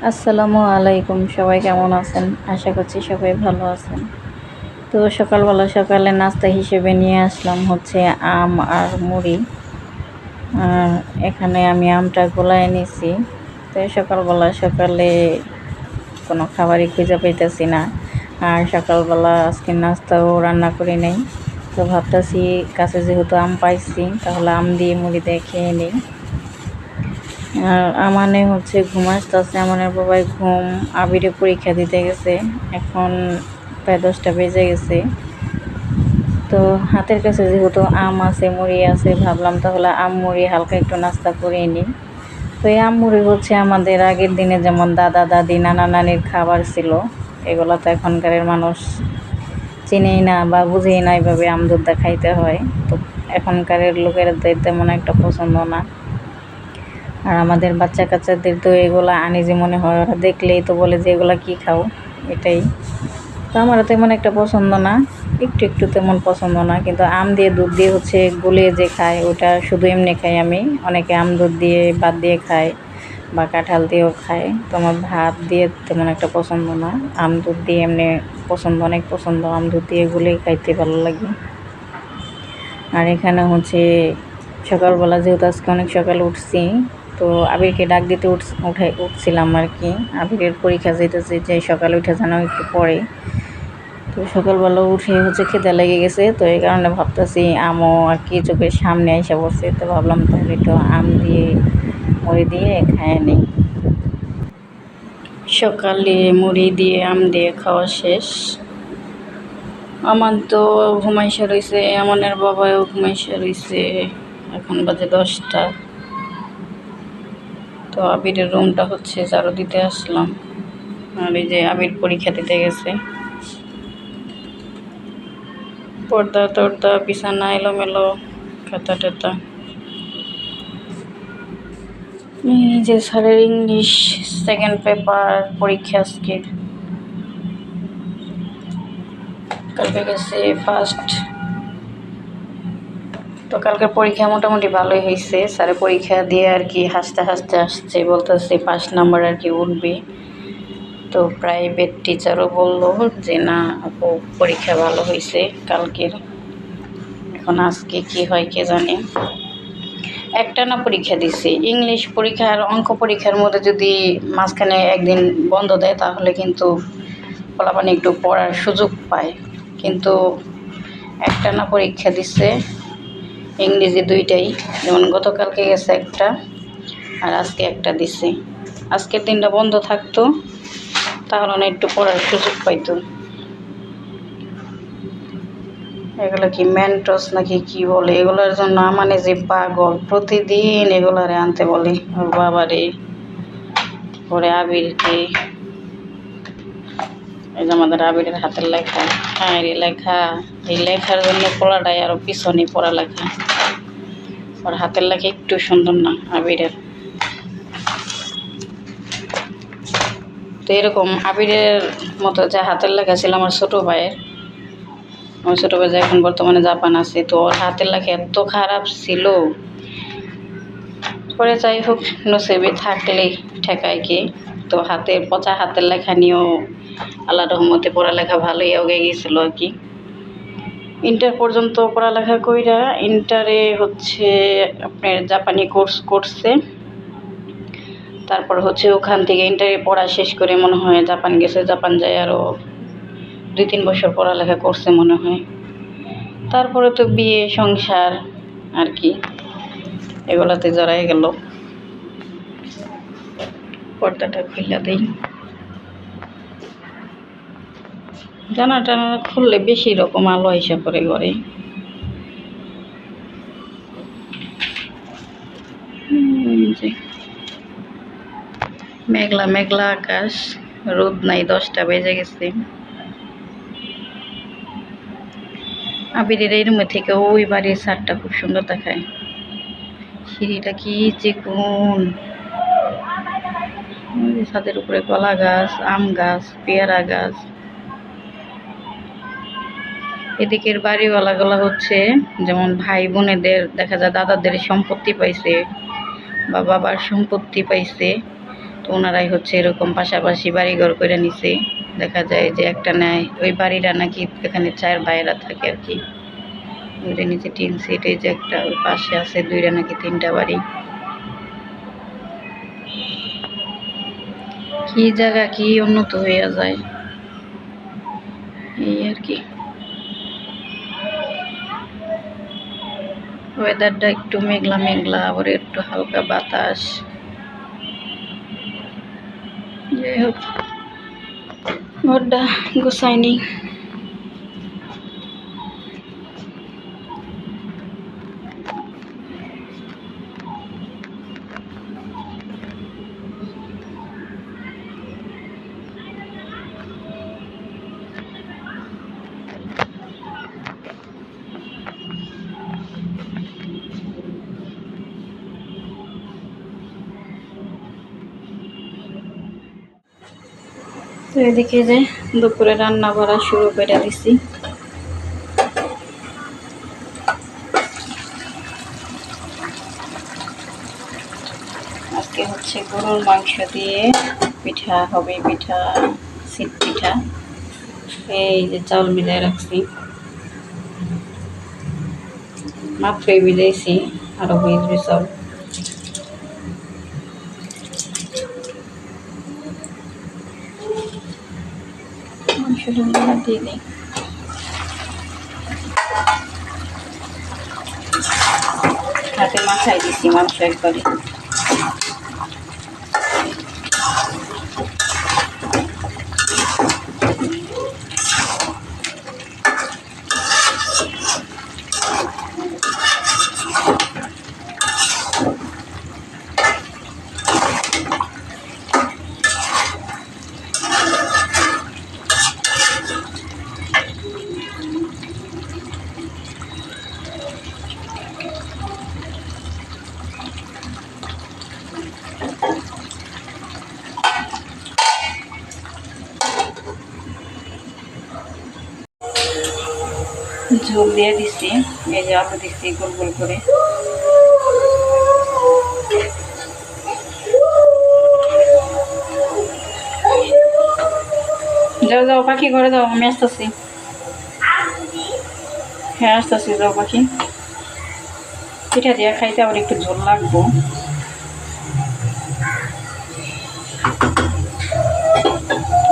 আসসালামু আলাইকুম, সবাই কেমন আছেন? আশা করছি সবাই ভালো আছেন। তো সকালে নাস্তা হিসেবে নিয়ে আসলাম হচ্ছে আম আর মুড়ি। আর এখানে আমি আমটা গোলায় নিছি। তো সকালে কোনো খাবারই খুঁজে পাইতেছি না। আর সকালবেলা আজকে নাস্তাও রান্না করি নাই। তো ভাবতেছি কাছে যেহেতু আম পাইছি, তাহলে আম দিয়ে মুড়ি দিয়ে খেয়ে নিই। আর আমানে হচ্ছে ঘুম আসতেছে, আমানের বাবাই ঘুম, আবিরে পরীক্ষা দিতে গেছে। এখন প্রায় 10টা বেজে গেছে। তো হাতের কাছে যেহেতু আম আছে, মুড়ি আছে, ভাবলাম তাহলে আম মুড়ি হালকা একটু নাস্তা করে নিই। তো এই আম মুড়ি হচ্ছে আমাদের আগের দিনে যেমন দাদা দাদি নানা নানির খাবার ছিল, এগুলো তো এখনকারের মানুষ চিনেই না বা বুঝেই না এইভাবে আম দুধটা খাইতে হয়। তো এখনকারের লোকের তেমন একটা পছন্দ না। আর আমাদের বাচ্চা কাচ্চাদের তো এগুলো আনইজি মনে হয়, ওরা দেখলেই তো বলে যে এগুলো কী খাও, এটাই। তো আমারও তেমন একটা পছন্দ না, একটু তেমন পছন্দ না। কিন্তু আম দিয়ে দুধ দিয়ে হচ্ছে গুলিয়ে যে খায়, ওটা শুধু এমনি খাই আমি। অনেকে আম দুধ দিয়ে ভাত দিয়ে খায় বা কাঁঠাল দিয়েও খায়। তো আমার ভাত দিয়ে তেমন একটা পছন্দ না, আম দুধ দিয়ে এমনি পছন্দ, অনেক পছন্দ। আম দুধ দিয়ে গুলিয়ে খাইতে ভালো লাগে। আর এখানে হচ্ছে সকালবেলা যেহেতু আজকে অনেক সকালে উঠছি, তো আবিরকে ডাক দিতে উঠছিলাম আর কি। আবিরের পরীক্ষা যেতেছে যে সকালে উঠে যেন একটু পড়ে। তো সকালবেলা উঠে হচ্ছে খেতে লেগে গেছে, তো এই কারণে ভাবতেছি আমও আর কি চোখের সামনে এসে বসছে। তো ভাবলাম তাহলে একটু আম দিয়ে মুড়ি দিয়ে খায় নিই। সকালে মুড়ি দিয়ে আম দিয়ে খাওয়া শেষ। আমার তো ঘুমাইসা রয়েছে, আমানের বাবাও ঘুমাইসা রয়েছে। এখন বাজে 10টা। তো আবিরের রুমটা হচ্ছে ঝাড়ু দিতে আসলাম। আর এই যে আবির পরীক্ষা দিতে গেছে। পর্দা টর্দা বিছানা এলোমেলো, খাতা টাতা। এই যে স্যারের ইংলিশ সেকেন্ড পেপার পরীক্ষা আজকে। কালকে গেছে ফার্স্ট। তো কালকের পরীক্ষা মোটামুটি ভালোই হয়েছে। স্যারের পরীক্ষা দিয়ে আর কি হাসতে হাসতে আসছে, বলতেছে 5 নাম্বার আর কি উঠবে। তো প্রাইভেট টিচারও বললো যে না আপু পরীক্ষা ভালো হয়েছে কালকের। এখন আজকে কি হয় কে জানে। একটানা পরীক্ষা দিছে, ইংলিশ পরীক্ষা আর অঙ্ক পরীক্ষার মধ্যে যদি মাঝখানে একদিন বন্ধ দেয় তাহলে কিন্তু পোলাপানি একটু পড়ার সুযোগ পায়। কিন্তু একটানা পরীক্ষা দিছে, ইংরেজি দুইটাই। যেমন গতকালকে গেছে একটা আর আজকে একটা দিছে। আজকের দিনটা বন্ধ থাকতো, তাহলে না একটু পড়ার সুযোগ পাইতো। এগুলো কি মেন্টস নাকি কি বলে, এগুলোর জন্য মানে যে পাগল, প্রতিদিন এগুলারে আনতে বলে ওর বাবারে। পরে আবিরকে, এই যে আমাদের আবিরের হাতের লেখা, হ্যাঁ এই লেখা, এই লেখার জন্য পড়াটাই আরো পিছনে পড়ালেখা। ওর হাতের লেখা একটু সুন্দর না আবিরের। তো এরকম আবিরের মতো যে হাতের লেখা ছিল আমার ছোটো ভাইয়ের, আমার ছোটো ভাই যে এখন বর্তমানে জাপান আছে, তো ওর হাতের লেখা এত খারাপ ছিল। পরে যাই হোক, নসিবে থাকলে ঠেকায় কে। তো পচা হাতের লেখা নিয়েও আল্লাহ রহমতে পড়ালেখা ভালোই এগিয়ে গিয়েছিল আর কি। ইন্টার পর্যন্ত পড়ালেখা কইরা ইন্টারে হচ্ছে আপনার জাপানি কোর্স করছে। তারপর হচ্ছে ওখান থেকে ইন্টারে পড়া শেষ করে মনে হয় জাপান গেছে। জাপান যায় আরও 2-3 বছর পড়ালেখা করছে মনে হয়। তারপরে তো বিয়ে সংসার আর কি, এগুলাতে জড়াই গেল। পর্দাটা খুলে দিই, জানা টানা খুললে বেশি রকম আলো আইসা করে ঘরে। মেঘলা মেঘলা আকাশ, রোদ নাই, 10টা বেজে গেছে। আবিরের এই রুমে থেকে ওই বাড়ির ছাদটা খুব সুন্দর দেখায়। সিঁড়িটা কি চিকন, ছাদের উপরে কলা গাছ, আম গাছ, পেয়ারা গাছ। এদিকের বাড়িওয়ালাগুলো হচ্ছে যেমন ভাই বোনেদের দেখা যায় দাদাদের সম্পত্তি পাইছে বা বাবার সম্পত্তি পাইছে, তো ওনারাই হচ্ছে এরকম পাশাপাশি বাড়িঘর করে নিছে। দেখা যায় যে একটা নেয়, ওই বাড়িটা নাকি এখানে 4 ভাইয়েরা থাকে আর কি। ওইটা নিচে টিন সেট, এই যে একটা, ওই পাশে আছে 2টা নাকি 3টা বাড়ি। কি জায়গা কি উন্নত হইয়া যায় এই আর কি। ওয়েদারটা একটু মেঘলা মেঘলা, আবার একটু হালকা বাতাস। যাই হোক, ঘরটা গোছাইনি। তো এদিকে যে দুপুরে রান্না করা শুরু করে দিছি। আজকে হচ্ছে গরুর মাংস দিয়ে পিঠা হবে, পিঠা শীত পিঠা। এই যে চাউল মিলাই রাখছি, মাত্রই ভিজাইছি, আরো ভিজবে সব। মাংসটা দিয়ে দিই। হাতে মাখাই দিচ্ছি মাংস একবারে। ঝোল দিয়ে দিচ্ছি, এই যে আলু দিচ্ছি গোল গোল করে। যাও যাও পাখি, ঘরে যাও, আমি আসতেছি। হ্যাঁ আসতেছি, যাও পাখি। পিঠা দিয়ে খাইতে আবার একটু ঝোল লাগবো।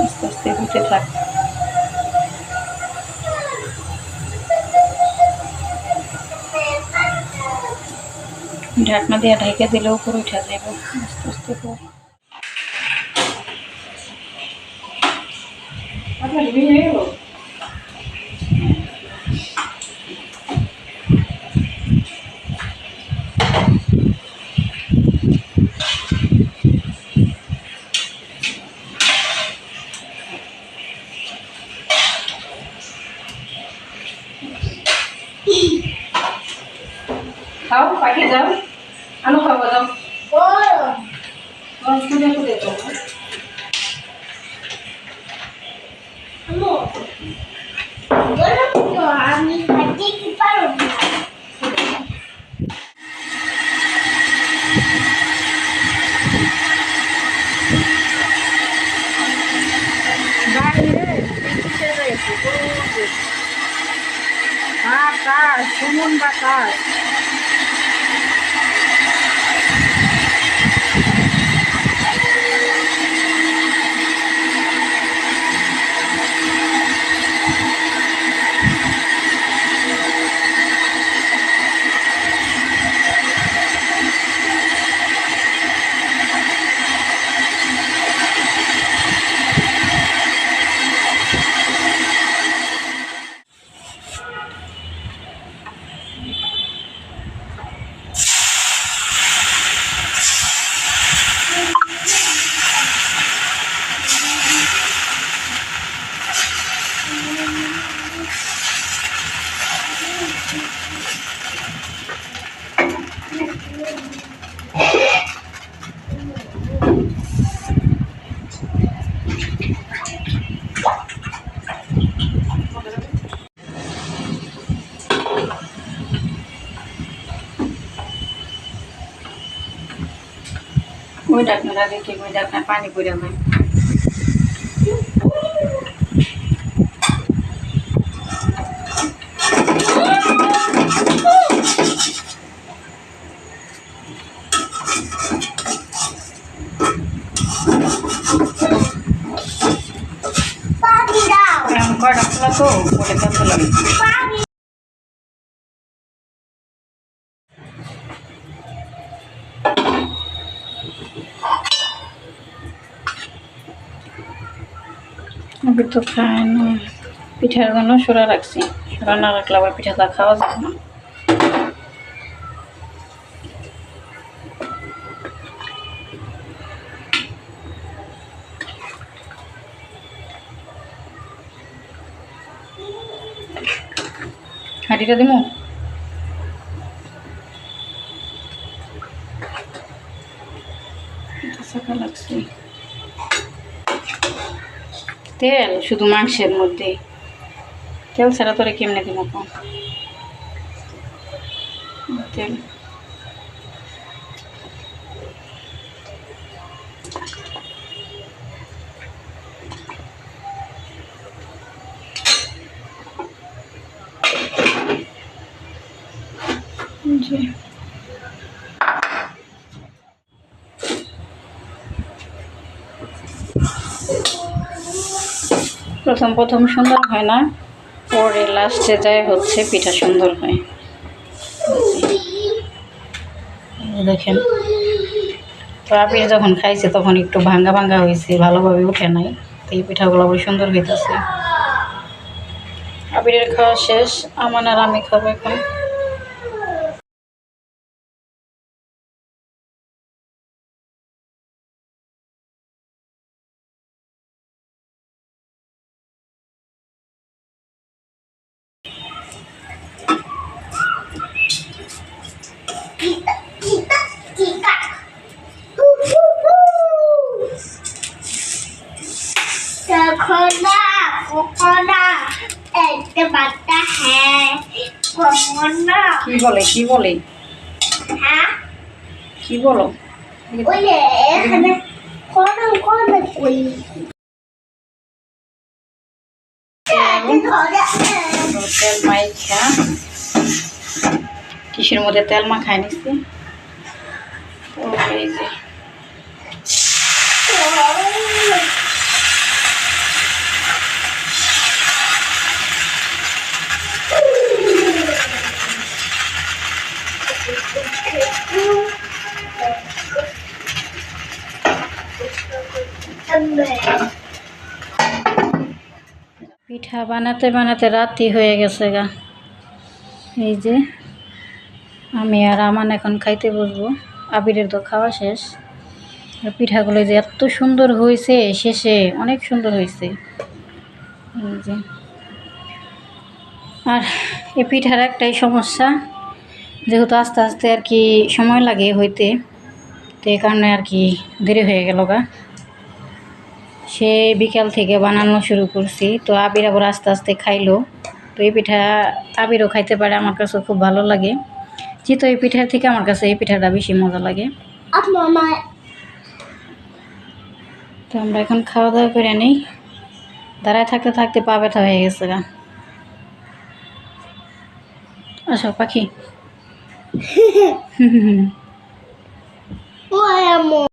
আস্তে আস্তে হতে থাক। ঢাকনা দিয়ে ঢেকে দিলে উপরে উঠে যাবে আস্তে আস্তে করে। খাও পাখি, যাও আলু খাবো, যাও। খুঁজে খুঁজে যাও। আমি খাইতে কি পারব না। বাতাস, সুমন বাতাস। ওই ডাকনা দেখি ওই ডাকনা পানি পড়ে যায়। পানি দাও এখন কয়টা খোলা তো ওটা কত লাগে। পানি আমি তো খাই না পিঠার জন্য সরা রাখছি, সরা না রাখলে আবার পিঠাটা খাওয়া যাবে না। হাঁটিটা দিব লাগছে তেল শুধু মাংসের মধ্যে, তেল ছাড়া তোরে কেমনে দিব তেল। জি প্রথম প্রথম সুন্দর হয় না, পরে লাস্টে যায় হচ্ছে পিঠা সুন্দর হয়। দেখেন তো আবির যখন খাইছে তখন একটু ভাঙ্গা ভাঙ্গা হয়েছে, ভালোভাবে উঠে নাই। তো এই পিঠাগুলো বড় সুন্দর হইতেছে। আবিরের খাওয়া শেষ, আমান আর আমি খাবো এখন। চিকা তখন না কখন না একটা বাচ্চা হ্যাঁ কখন না কি বলে কি বলে হ্যাঁ কি বলো? ওই যে এখানে কোন কোন কই তেল মাইখা কিসের মধ্যে তেল মাখাই নিচ্ছি। তো এই যে পিঠা বানাতে বানাতে রাতি হয়ে গেছে গা। এই যে আমি আর আমান এখন খাইতে বসবো, আবিরের তো খাওয়া শেষ। আর পিঠাগুলো যে এত সুন্দর হয়েছে, শেষে অনেক সুন্দর হয়েছে। এই যে আর এই পিঠার একটাই সমস্যা, যেহেতু আস্তে আস্তে আর কি সময় লাগে হইতে, তো এই কারণে আর কি দেরি হয়ে গেল গা। সে বিকাল থেকে বানানো শুরু করছি, তো আবির আবার আস্তে আস্তে খাইলো। তো এই পিঠা আবিরও খাইতে পারে, আমার কাছে খুব ভালো লাগে। চিতই পিঠার থেকে আমার কাছে এই পিঠাটা বেশি মজা লাগে। তো আমরা এখন খাওয়া দাওয়া করে নিই। দাঁড়ায় থাকতে থাকতে পা ব্যথা হয়ে গেছে গা। আসো পাখি।